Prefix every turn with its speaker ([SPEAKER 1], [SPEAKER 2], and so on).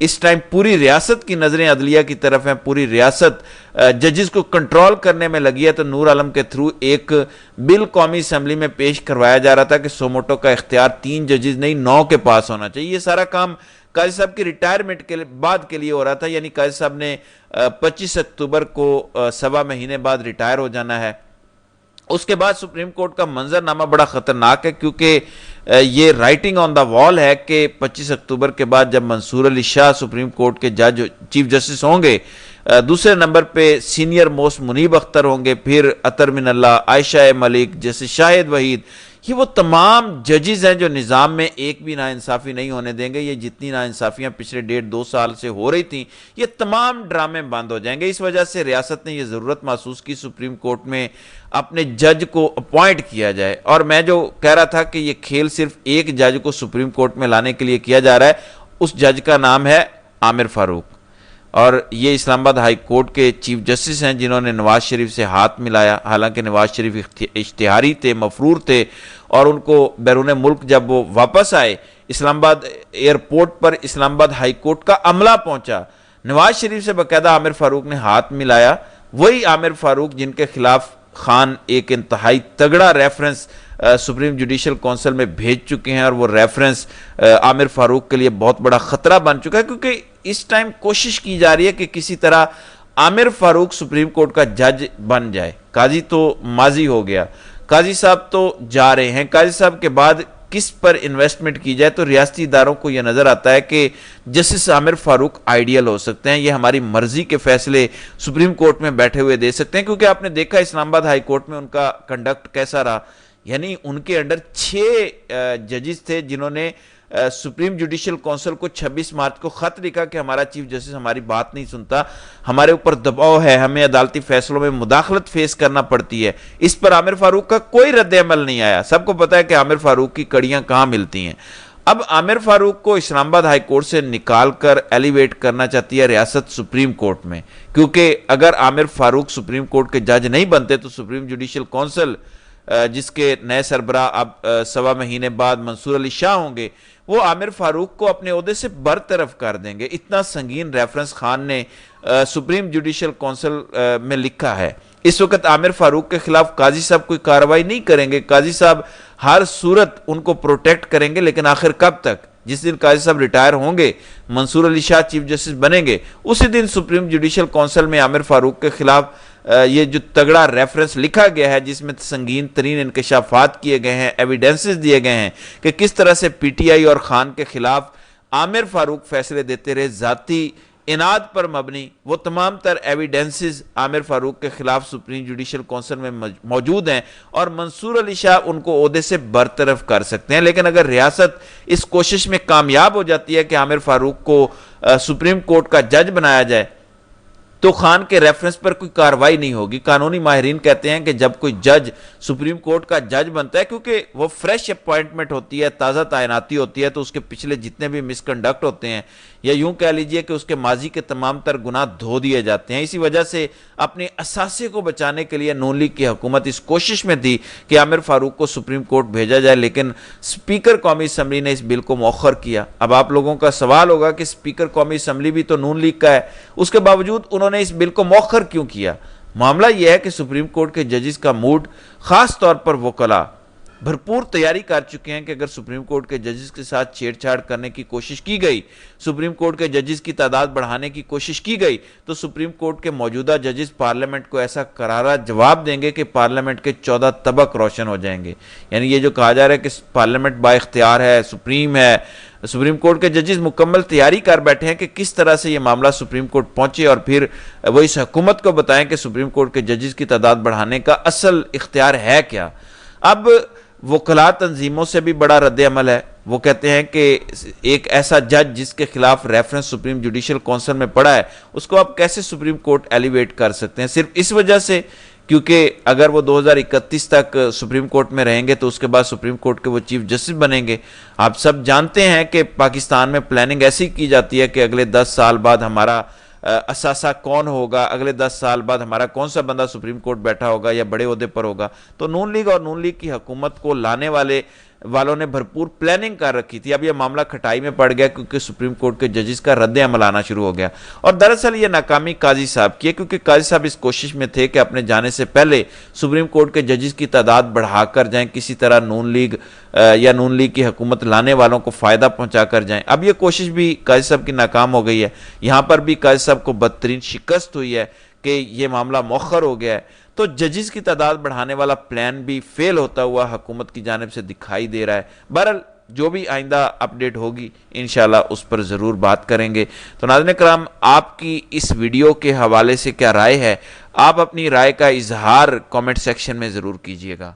[SPEAKER 1] اس time پوری ریاست کی نظریں عدلیہ کی طرف ہیں، پوری ریاست ججز کو کنٹرول کرنے میں لگی ہے، تو نور عالم کے تھرو ایک بل قومی اسمبلی میں پیش کروایا جا رہا تھا کہ سوموٹو کا اختیار 3 ججز نہیں 9 کے پاس ہونا چاہیے۔ یہ سارا کام قاضی صاحب کی ریٹائرمنٹ کے بعد کے لیے ہو رہا تھا، یعنی قاضی صاحب نے 25 اکتوبر کو 1.25 مہینے بعد ریٹائر ہو جانا ہے۔ اس کے بعد سپریم کورٹ کا منظرنامہ بڑا خطرناک ہے، کیونکہ یہ رائٹنگ آن دا وال ہے کہ 25 اکتوبر کے بعد جب منصور علی شاہ سپریم کورٹ کے جج چیف جسٹس ہوں گے، دوسرے نمبر پہ سینئر موسٹ منیب اختر ہوں گے، پھر اطہر من اللہ، عائشہ ملک، جیسے شاہد وحید، یہ وہ تمام ججز ہیں جو نظام میں ایک بھی ناانصافی نہیں ہونے دیں گے۔ یہ جتنی ناانصافیاں پچھلے 1.5-2 سال سے ہو رہی تھیں، یہ تمام ڈرامے بند ہو جائیں گے۔ اس وجہ سے ریاست نے یہ ضرورت محسوس کی سپریم کورٹ میں اپنے جج کو اپوائنٹ کیا جائے، اور میں جو کہہ رہا تھا کہ یہ کھیل صرف ایک جج کو سپریم کورٹ میں لانے کے لیے کیا جا رہا ہے، اس جج کا نام ہے عامر فاروق، اور یہ اسلام آباد ہائی کورٹ کے چیف جسٹس ہیں جنہوں نے نواز شریف سے ہاتھ ملایا۔ حالانکہ نواز شریف اشتہاری تھے، مفرور تھے، اور ان کو بیرون ملک جب وہ واپس آئے، اسلام آباد ایئرپورٹ پر اسلام آباد ہائی کورٹ کا عملہ پہنچا، نواز شریف سے باقاعدہ عامر فاروق نے ہاتھ ملایا۔ وہی عامر فاروق جن کے خلاف خان ایک انتہائی تگڑا ریفرنس سپریم جوڈیشل کونسل میں بھیج چکے ہیں، اور وہ ریفرنس عامر فاروق کے لیے بہت بڑا خطرہ بن چکا ہے، کیونکہ اس ٹائم کوشش کی جا رہی ہے کہ کسی طرح عامر فاروق سپریم کورٹ کا جج بن جائے۔ قاضی تو ماضی ہو گیا، قاضی صاحب تو جا رہے ہیں، قاضی صاحب کے بعد کس پر انویسٹمنٹ کی جائے؟ تو ریاستی اداروں کو یہ نظر آتا ہے کہ جسٹس عامر فاروق آئیڈیل ہو سکتے ہیں، یہ ہماری مرضی کے فیصلے سپریم کورٹ میں بیٹھے ہوئے دے سکتے ہیں، کیونکہ آپ نے دیکھا اسلام آباد ہائی کورٹ میں ان کا کنڈکٹ کیسا رہا، یعنی ان کے انڈر 6 ججز تھے جنہوں نے سپریم جوڈیشل کونسل کو 26 مارچ کو خط لکھا کہ ہمارا چیف جسٹس ہماری بات نہیں سنتا، ہمارے اوپر دباؤ ہے، ہمیں عدالتی فیصلوں میں مداخلت فیس کرنا پڑتی ہے۔ اس پر عامر فاروق کا کوئی رد عمل نہیں آیا۔ سب کو پتا ہے کہ عامر فاروق کی کڑیاں کہاں ملتی ہیں۔ اب عامر فاروق کو اسلام آباد ہائی کورٹ سے نکال کر ایلیویٹ کرنا چاہتی ہے ریاست سپریم کورٹ میں، کیونکہ اگر عامر فاروق سپریم کورٹ کے جج نہیں بنتے تو سپریم جوڈیشل کونسل جس کے نئے سربراہ اب 1.25 مہینے بعد منصور علی شاہ ہوں گے، وہ عامر فاروق کو اپنے عہدے سے برطرف کر دیں گے۔ اتنا سنگین ریفرنس خان نے سپریم جوڈیشل کونسل میں لکھا ہے۔ اس وقت عامر فاروق کے خلاف قاضی صاحب کوئی کارروائی نہیں کریں گے، قاضی صاحب ہر صورت ان کو پروٹیکٹ کریں گے، لیکن آخر کب تک؟ جس دن قاضی صاحب ریٹائر ہوں گے، منصور علی شاہ چیف جسٹس بنیں گے، اسی دن سپریم جوڈیشل کونسل میں عامر فاروق کے خلاف یہ جو تگڑا ریفرنس لکھا گیا ہے، جس میں سنگین ترین انکشافات کیے گئے ہیں، ایویڈنسز دیے گئے ہیں کہ کس طرح سے پی ٹی آئی اور خان کے خلاف عامر فاروق فیصلے دیتے رہے، ذاتی اناد پر مبنی، وہ تمام تر ایویڈنسز عامر فاروق کے خلاف سپریم جوڈیشل کونسل میں موجود ہیں، اور منصور علی شاہ ان کو عہدے سے برطرف کر سکتے ہیں۔ لیکن اگر ریاست اس کوشش میں کامیاب ہو جاتی ہے کہ عامر فاروق کو سپریم کورٹ کا جج بنایا جائے، تو خان کے ریفرنس پر کوئی کاروائی نہیں ہوگی۔ قانونی ماہرین کہتے ہیں کہ جب کوئی جج سپریم کورٹ کا جج بنتا ہے، کیونکہ وہ فریش اپوائنٹمنٹ ہوتی ہے، تازہ تعیناتی ہوتی ہے، تو اس کے پچھلے جتنے بھی مس کنڈکٹ ہوتے ہیں، یا یوں کہہ لیجئے کہ اس کے ماضی کے تمام تر گناہ دھو دیے جاتے ہیں۔ اسی وجہ سے اپنے اثاثے کو بچانے کے لیے نون لیگ کی حکومت اس کوشش میں تھی کہ عامر فاروق کو سپریم کورٹ بھیجا جائے، لیکن اسپیکر قومی اسمبلی نے اس بل کو مؤخر کیا۔ اب آپ لوگوں کا سوال ہوگا کہ اسپیکر قومی اسمبلی بھی تو نون لیگ کا ہے، اس کے باوجود انہوں نے اس بل کو مؤخر کیوں کیا؟ معاملہ یہ ہے کہ سپریم کورٹ کے ججز کا موڈ، خاص طور پر وکلاء، بھرپور تیاری کر چکے ہیں کہ اگر سپریم کورٹ کے ججز کے ساتھ چھیڑ چھاڑ کرنے کی کوشش کی گئی، سپریم کورٹ کے ججز کی تعداد بڑھانے کی کوشش کی گئی، تو سپریم کورٹ کے موجودہ ججز پارلیمنٹ کو ایسا کرارا جواب دیں گے کہ پارلیمنٹ کے 14 طبق روشن ہو جائیں گے۔ یعنی یہ جو کہا جا رہا ہے کہ پارلیمنٹ با اختیار ہے، سپریم ہے، سپریم کورٹ کے ججز مکمل تیاری کر بیٹھے ہیں کہ کس طرح سے یہ معاملہ سپریم کورٹ پہنچے، اور پھر وہ اس حکومت کو بتائیں کہ سپریم کورٹ کے ججز کی تعداد بڑھانے کا اصل اختیار ہے کیا۔ اب وکلاء تنظیموں سے بھی بڑا رد عمل ہے۔ وہ کہتے ہیں کہ ایک ایسا جج جس کے خلاف ریفرنس سپریم جوڈیشل کونسل میں پڑا ہے، اس کو آپ کیسے سپریم کورٹ ایلیویٹ کر سکتے ہیں؟ صرف اس وجہ سے کیونکہ اگر وہ 2031 تک سپریم کورٹ میں رہیں گے تو اس کے بعد سپریم کورٹ کے وہ چیف جسٹس بنیں گے۔ آپ سب جانتے ہیں کہ پاکستان میں پلاننگ ایسی کی جاتی ہے کہ اگلے 10 سال بعد ہمارا اثاثہ کون ہوگا، اگلے 10 سال بعد ہمارا کون سا بندہ سپریم کورٹ بیٹھا ہوگا یا بڑے عہدے پر ہوگا۔ تو نون لیگ اور نون لیگ کی حکومت کو لانے والے والوں نے بھرپور پلاننگ کر رکھی تھی. اب یہ معاملہ کھٹائی میں پڑ گیا کیونکہ سپریم کورٹ کے ججز کا رد عمل آنا شروع ہو گیا. اور دراصل یہ ناکامی قاضی صاحب کی ہے کیونکہ قاضی صاحب اس کوشش میں تھے کہ اپنے جانے سے پہلے سپریم کورٹ کے ججز کی تعداد بڑھا کر جائیں, کسی طرح نون لیگ کی حکومت لانے والوں کو فائدہ پہنچا کر جائیں. اب یہ کوشش بھی قاضی صاحب کی ناکام ہو گئی ہے. یہاں پر بھی قاضی صاحب کو بدترین شکست ہوئی ہے کہ یہ معاملہ مؤخر ہو گیا ہے. تو ججز کی تعداد بڑھانے والا پلان بھی فیل ہوتا ہوا حکومت کی جانب سے دکھائی دے رہا ہے. بہرحال جو بھی آئندہ اپڈیٹ ہوگی انشاءاللہ اس پر ضرور بات کریں گے. تو ناظرین کرام, آپ کی اس ویڈیو کے حوالے سے کیا رائے ہے؟ آپ اپنی رائے کا اظہار کامنٹ سیکشن میں ضرور کیجیے گا.